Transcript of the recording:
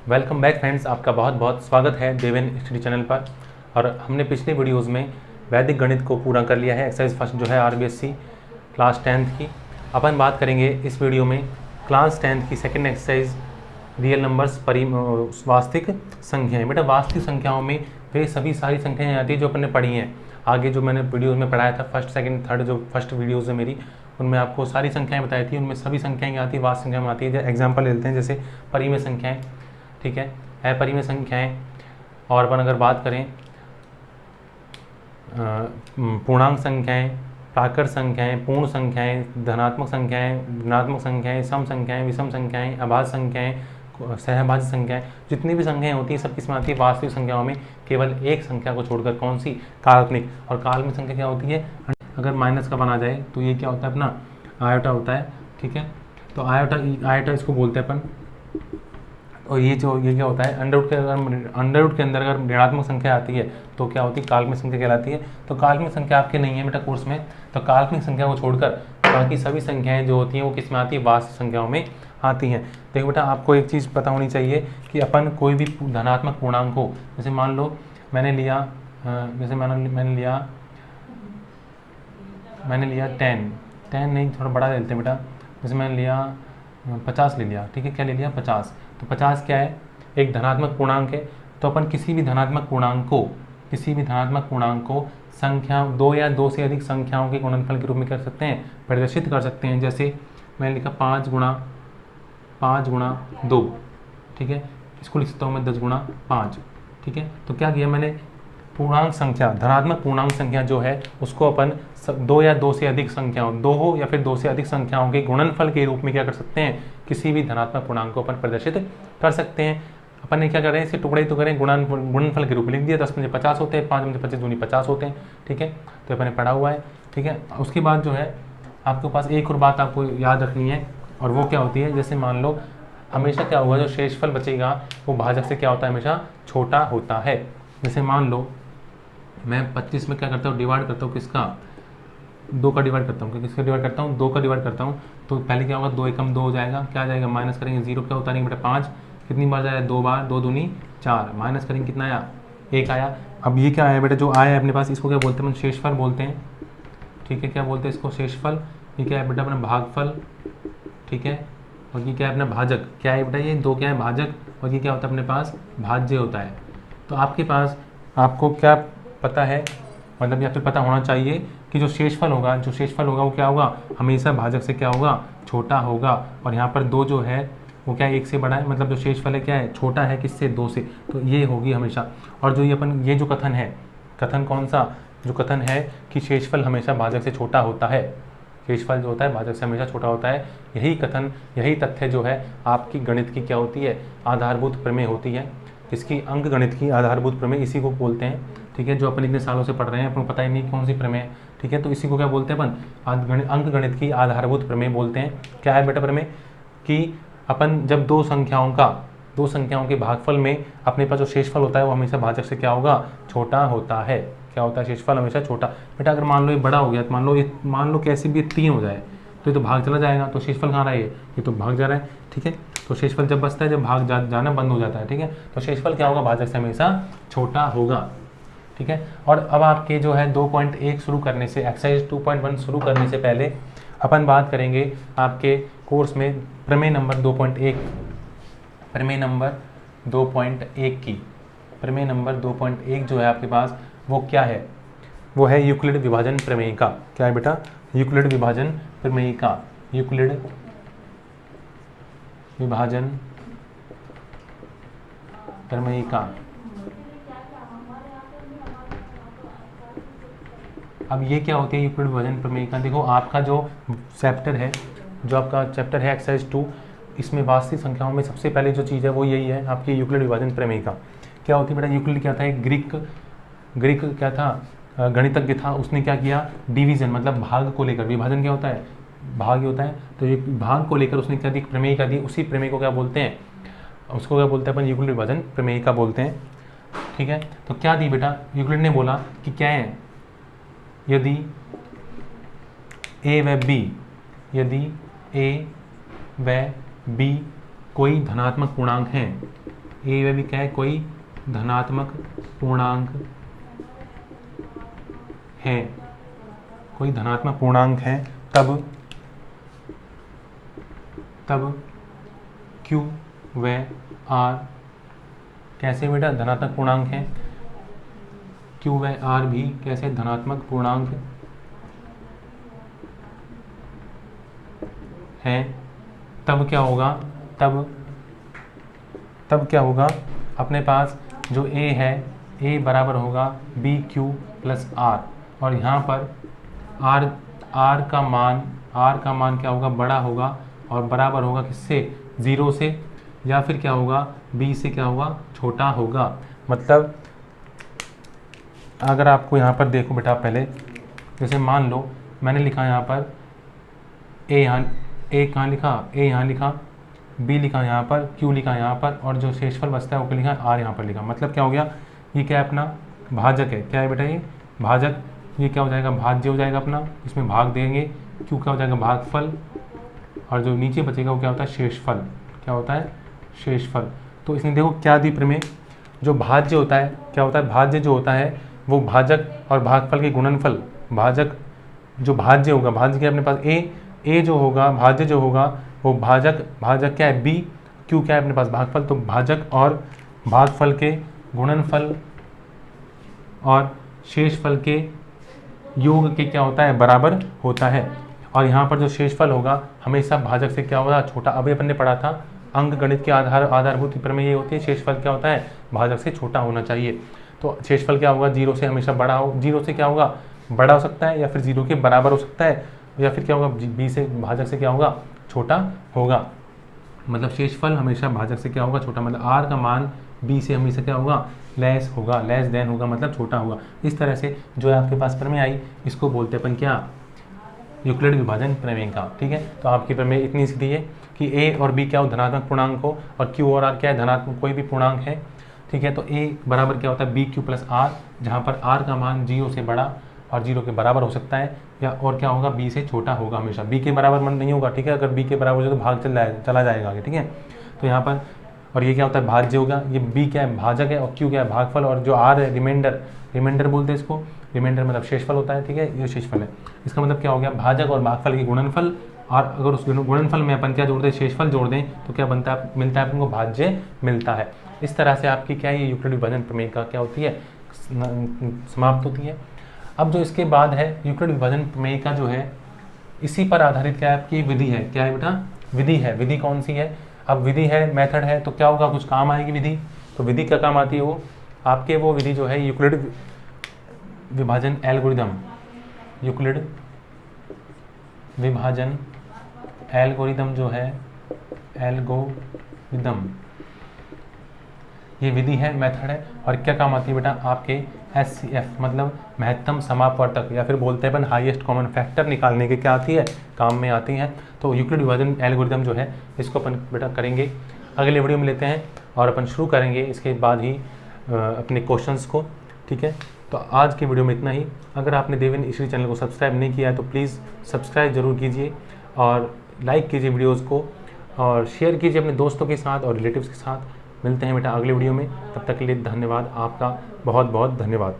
Welcome back friends, आपका बहुत बहुत स्वागत है देवेन स्टडी चैनल पर। और हमने पिछले वीडियोस में वैदिक गणित को पूरा कर लिया है। एक्सरसाइज फर्स्ट जो है आरबीएससी क्लास 10th की। अपन बात करेंगे इस वीडियो में क्लास 10th की सेकंड एक्सरसाइज रियल नंबर्स वास्तविक संख्याएं। बेटा वास्तविक संख्याओं में वे सभी सारी संख्याएं आती है जो अपन ने पढ़ी हैं। आगे जो मैंने वीडियोज़ में पढ़ाया था फर्स्ट सेकंड थर्ड जो फर्स्ट वीडियोज़ है मेरी, उनमें आपको सारी संख्याएं बताई थी। उनमें सभी संख्याएं आती है, वास्तविक संख्या में आती है। एग्जाम्पल ले लेते हैं, जैसे परिमेय संख्याएं, ठीक है, अपरिमेय संख्याएं। और अपन अगर बात करें पूर्णांक संख्याएं, प्राकृत संख्याएं, पूर्ण संख्याएं, धनात्मक संख्याएं, ऋणात्मक संख्याएं, सम संख्याएं, विषम संख्याएं, अभाज्य संख्याएं, सहभाज्य संख्याएं, जितनी भी संख्याएं होती हैं सब किसमें आती है? वास्तविक संख्याओं में। केवल एक संख्या को छोड़कर, कौन सी? काल्पनिक। और काल्पनिक संख्या क्या होती है? अगर माइनस का बना जाए तो ये क्या होता है? अपना आयोटा होता है, ठीक है। तो आयोटा इसको बोलते हैं अपन। और ये क्या होता है? अंडर रूट के अंदर अगर ऋणात्मक संख्या आती है तो क्या होती है? काल्पनिक संख्या कहलाती है। तो काल्पनिक संख्या आपके नहीं है बेटा कोर्स में, तो काल्पनिक संख्या को छोड़कर बाकी सभी संख्याएं जो होती हैं वो किस में आती है? वास्तविक संख्याओं में आती हैं। देखो बेटा, आपको एक चीज़ पता होनी चाहिए कि अपन कोई भी धनात्मक पूर्णांक हो, जैसे मान लो मैंने लिया 10 नहीं, थोड़ा बड़ा ले लेते हैं बेटा। जैसे मैंने लिया 50 ले लिया, ठीक है। क्या ले लिया? 50। तो 50 क्या है? एक धनात्मक पूर्णांक है। तो अपन किसी भी धनात्मक पूर्णांक को संख्या दो या दो से अधिक संख्याओं के गुणनफल के रूप में कर सकते हैं, प्रदर्शित कर सकते हैं। जैसे मैंने लिखा 5 गुणा 2, ठीक है। इसको लिख सकता हूँ मैं 10 गुणा 5, ठीक है। तो क्या किया मैंने? पूर्णांक संख्या, धनात्मक पूर्णांक संख्या जो है उसको अपन दो या दो से अधिक संख्याओं, दो हो या फिर दो से अधिक संख्याओं के गुणनफल के रूप में क्या कर सकते हैं? किसी भी धनात्मक पूर्णांक को अपन प्रदर्शित कर सकते हैं। अपन ने क्या कर रहे हैं? इसे टुकड़े गुणनफल के रूप में लिख दिया। 10 पंजे 50 होते हैं, 5 पंजे 25 दूनी 50 होते हैं, ठीक है। तो अपन ने पढ़ा हुआ है, ठीक है। उसके बाद जो है आपके पास एक और बात आपको याद रखनी है, और वो क्या होती है? जैसे मान लो हमेशा क्या होगा, जो शेषफल बचेगा वो भाजक से क्या होता है? हमेशा छोटा होता है। जैसे मान लो मैं 25 में क्या करता हूँ? डिवाइड करता हूँ किसका? 2 का डिवाइड करता हूँ। किसका डिवाइड करता हूँ? 2 का डिवाइड करता हूँ। तो पहले क्या होगा? 2 एकम 2 हो जाएगा। क्या आ जाएगा? माइनस करेंगे 0, क्या होता नहीं बेटा? 5। कितनी बार जाएगा? 2 बार। 2 दूनी 4, माइनस करेंगे कितना आया? 1 आया। अब ये क्या आया बेटा? जो आया है अपने पास, इसको क्या बोलते हैं? शेषफल बोलते हैं, ठीक है। क्या बोलते हैं इसको? शेषफल। ये क्या है बेटा? अपना भागफल, ठीक है। और ये क्या है? अपना भाजक। क्या है बेटा? ये 2 क्या है? भाजक। और ये क्या होता है अपने पास? भाज्य होता है। तो आपके पास आपको क्या पता है, मतलब या फिर पता होना चाहिए कि जो शेषफल होगा वो क्या होगा? हमेशा भाजक से क्या होगा? छोटा होगा। और यहाँ पर 2 जो है वो क्या है? 1 से बड़ा है, मतलब जो शेषफल है क्या है? छोटा है किससे? 2 से। तो ये होगी हमेशा। और जो ये जो कथन है, कथन कौन सा? जो कथन है कि शेषफल हमेशा भाजक से छोटा होता है, शेषफल जो होता है भाजक से हमेशा छोटा होता है, यही कथन, यही तथ्य जो है आपकी गणित की क्या होती है? आधारभूत प्रमेय होती है। इसकी अंक गणित की आधारभूत प्रमेय इसी को बोलते हैं, ठीक है। जो अपन इतने सालों से पढ़ रहे हैं, अपन को पता ही नहीं कौन सी प्रमेय है, ठीक है। तो इसी को क्या बोलते हैं अपन? अंक गणित की आधारभूत प्रमेय बोलते हैं। क्या है बेटा प्रमेय? कि अपन जब दो संख्याओं के भागफल में अपने पास जो शेषफल होता है वो हमेशा भाजक से क्या होगा? छोटा होता है। क्या होता है? शेषफल हमेशा छोटा। बेटा अगर मान लो ये बड़ा हो गया, तो मान लो कैसे भी 3 हो जाए तो ये तो भाग चला जाएगा। तो शेषफल कहाँ रहा है? ये तो भाग जा रहा है, ठीक है। तो शेषफल जब बचता है, जब भाग जाना बंद हो जाता है, ठीक है। तो शेषफल क्या होगा? भाजक से हमेशा छोटा होगा, ठीक है। और अब आपके जो है 2.1 शुरू करने से, एक्सरसाइज 2.1 शुरू करने से पहले अपन बात करेंगे आपके कोर्स में प्रमेय नंबर 2.1 की। प्रमेय नंबर 2.1 जो है आपके पास वो क्या है? वो है यूक्लिड विभाजन प्रमेय का। क्या है बेटा? यूक्लिड विभाजन प्रमेय का। यूक्लिड विभाजन प्रमेय का। अब ये क्या होती है यूक्लिड विभाजन प्रमेय का? देखो आपका जो चैप्टर है एक्सरसाइज 2, इसमें वास्तविक संख्याओं में सबसे पहले जो चीज़ है वो यही है आपकी यूक्लिड विभाजन प्रमेय का। क्या होती है बेटा? यूक्लिड क्या था? एक ग्रीक क्या था? गणितज्ञ था। उसने क्या किया? डिवीजन मतलब भाग को लेकर, विभाजन क्या होता है? भाग होता है। तो एक भाग को लेकर उसने क्या दी? प्रमेय का दी। उसी प्रमेय को क्या बोलते हैं? उसको क्या बोलते हैं अपन? यूक्लिड विभाजन प्रमेय का बोलते हैं, ठीक है। तो क्या दी बेटा? यूक्लिड ने बोला कि क्या है? यदि ए व बी कोई धनात्मक पूर्णांक हैं, ए व बी क्या है, कोई धनात्मक पूर्णांक है, कोई धनात्मक पूर्णांक है, तब Q व R कैसे बेटा धनात्मक पूर्णांक है, Q व R भी कैसे धनात्मक पूर्णांक है। तब क्या होगा, तब क्या होगा, अपने पास जो A है, A बराबर होगा BQ प्लस R, और यहाँ पर R का मान क्या होगा, बड़ा होगा और बराबर होगा किससे, 0 से, या फिर क्या होगा, B से क्या होगा, छोटा होगा। मतलब अगर आपको यहाँ पर देखो बेटा, पहले जैसे मान लो मैंने लिखा यहाँ पर A कहाँ लिखा, A यहाँ लिखा, B लिखा यहाँ पर, Q लिखा यहाँ पर, और जो शेषफल बचता है वो लिखा R यहाँ पर लिखा। मतलब क्या हो गया, ये क्या है, अपना भाजक है। क्या है बेटा, ये भाजक, ये क्या हो जाएगा, भाज्य हो जाएगा अपना, इसमें भाग देंगे, Q क्या हो जाएगा, भागफल, और जो नीचे बचेगा वो क्या होता है, शेषफल। क्या होता है, शेषफल। तो इसमें देखो क्या दी प्रमेय, जो भाज्य होता है, क्या होता है, भाज्य जो होता है वो भाजक और भागफल के गुणनफल, भाजक जो भाज्य होगा, भाज्य के अपने पास ए जो होगा, भाज्य जो होगा वो भाजक क्या है, बी, क्यू क्या है अपने पास, भागफल। तो भाजक और भागफल के गुणनफल और शेषफल के योग के क्या होता है, बराबर होता है। और यहाँ पर जो शेषफल होगा हमेशा भाजक से क्या होगा, छोटा। अभी अपन ने पढ़ा था अंक गणित की आधारभूत प्रमेय ये होती है, शेषफल क्या होता है, भाजक से छोटा होना चाहिए। तो शेषफल क्या होगा, 0 से हमेशा बड़ा हो, 0 से क्या होगा, बड़ा हो सकता है, या फिर 0 के बराबर हो सकता है, या फिर क्या होगा, बी से, भाजक से क्या होगा, छोटा होगा। मतलब शेषफल हमेशा भाजक से क्या होगा, छोटा। मतलब आर का मान बी से हमेशा क्या होगा, लेस होगा, लेस देन होगा, मतलब छोटा होगा। इस तरह से जो है आपके पास प्रमेय आई, इसको बोलते अपन क्या, यूक्लिड विभाजन प्रमेय का। ठीक है, तो आपकी प्रमेय इतनी सीधी है कि ए और बी क्या हो, धनात्मक पूर्णांक हो, और क्यू और आर क्या है, धनात्मक कोई भी पूर्णांक है। ठीक है, तो ए बराबर क्या होता है, बी क्यू प्लस आर, जहाँ पर आर का मान 0 से बड़ा और 0 के बराबर हो सकता है, या और क्या होगा, बी से छोटा होगा हमेशा, बी के बराबर मन नहीं होगा। ठीक है, अगर बी के बराबर हो जाए तो भाग चला जाएगा आगे। ठीक है, तो यहाँ पर, और ये क्या होता है, भाज्य होगा, ये बी क्या है, भाजक है, और क्यू क्या है, भागफल, और जो आर है, रिमाइंडर बोलते हैं इसको, रिमाइंडर मतलब शेषफल होता है। ठीक है, ये शेषफल है। इसका मतलब क्या हो गया, भाजक और भागफल की गुणनफल, और अगर उस गुणनफल में अपन क्या जोड़ते हैं, शेषफल जोड़ दें, तो क्या बनता है, मिलता है अपन को भाज्य मिलता है। इस तरह से आपकी क्या है, ये यूक्लिड विभाजन प्रमेय का क्या होती है, समाप्त होती है। अब जो इसके बाद है यूक्लिड विभाजन प्रमेय का जो है, इसी पर आधारित क्या है, आपकी विधि है। क्या है बेटा, विधि है। विधि कौन सी है, अब विधि है, मेथड है, तो क्या होगा, कुछ काम आएगी विधि। तो विधि क्या काम आती है, वो आपके वो विधि जो है यूक्लिड विभाजन एल्गोरिदम, यूक्लिड विभाजन एल्गोरिदम जो है, एल्गोरिदम, ये विधि है, मेथड है। और क्या काम आती है बेटा, आपके SCF मतलब महत्तम समापवर्तक, या फिर बोलते हैं अपन हाईएस्ट कॉमन फैक्टर निकालने के क्या आती है, काम में आती है। तो यूक्लिड विभाजन एल्गोरिदम जो है, इसको अपन बेटा करेंगे अगले वीडियो में लेते हैं, और अपन शुरू करेंगे इसके बाद ही अपने क्वेश्चंस को। ठीक है, तो आज के वीडियो में इतना ही। अगर आपने देवेन ईश्वरी चैनल को सब्सक्राइब नहीं किया है तो प्लीज़ सब्सक्राइब जरूर कीजिए, और लाइक कीजिए वीडियोज़ को, और शेयर कीजिए अपने दोस्तों के साथ और रिलेटिव्स के साथ। मिलते हैं बेटा अगले वीडियो में, तब तक के लिए धन्यवाद, आपका बहुत बहुत धन्यवाद।